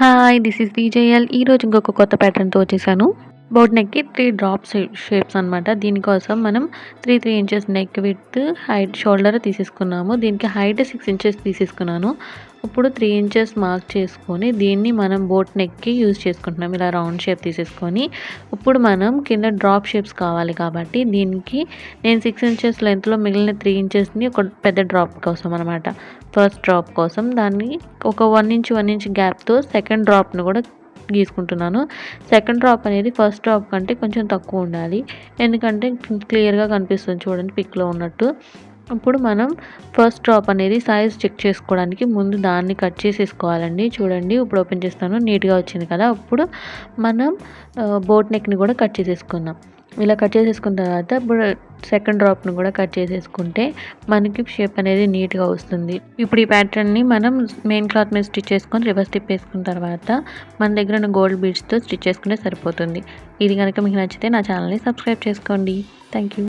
Hi! This is డీజేఎల్. ఈరోజు ఇంకొక కొత్త ప్యాటర్న్‌తో వచ్చేసాను. బోట్ నెక్‌కి 3 డ్రాప్ షేప్స్ అనమాట. దీనికోసం మనం 3 inches neck width, height shoulder తీసేసుకున్నాము. దీనికి హైట్ 6 ఇంచెస్ తీసేసుకున్నాను. ఇప్పుడు 3 ఇంచెస్ మార్క్ చేసుకొని దీన్ని మనం బోట్ నెక్‌కి యూజ్ చేసుకుంటున్నాం. ఇలా రౌండ్ షేప్ తీసేసుకొని ఇప్పుడు మనం కింద డ్రాప్ షేప్స్ కావాలి కాబట్టి దీనికి నేను 6 ఇంచెస్ లెంగ్త్‌లో మిగిలిన 3 ఇంచెస్‌ని ఒక పెద్ద డ్రాప్ కోసం అనమాట. ఫస్ట్ డ్రాప్ కోసం దాన్ని ఒక 1 ఇంచ్ గ్యాప్‌తో సెకండ్ డ్రాప్‌ని కూడా గీసుకుంటున్నాను. సెకండ్ డ్రాప్ అనేది ఫస్ట్ డ్రాప్ కంటే కొంచెం తక్కువ ఉండాలి. ఎందుకంటే క్లియర్‌గా కనిపిస్తుంది చూడండి పిక్‌లో ఉన్నట్టు. ఇప్పుడు మనం ఫస్ట్ డ్రాప్ అనేది సైజ్ చెక్ చేసుకోవడానికి ముందు దాన్ని కట్ చేసేసుకోవాలండి. చూడండి ఇప్పుడు ఓపెన్ చేస్తాను. నీట్‌గా వచ్చింది కదా! ఇప్పుడు మనం బోట్ నెక్‌ని కూడా కట్ చేసేసుకుందాం. ఇలా కట్ చేసేసుకున్న తర్వాత ఇప్పుడు సెకండ్ డ్రాప్‌ని కూడా కట్ చేసేసుకుంటే మనకి షేప్ అనేది నీట్‌గా వస్తుంది. ఇప్పుడు ఈ ప్యాటర్న్‌ని మనం మెయిన్ క్లాత్ మీద స్టిచ్ చేసుకొని రివర్స్ తిప్పేసుకున్న తర్వాత మన దగ్గర ఉన్న గోల్డ్ బీడ్స్‌తో స్టిచ్ చేసుకుంటే సరిపోతుంది. ఇది గనుక మీకు నచ్చితే నా ఛానల్‌ని సబ్స్క్రైబ్ చేసుకోండి. Thank you.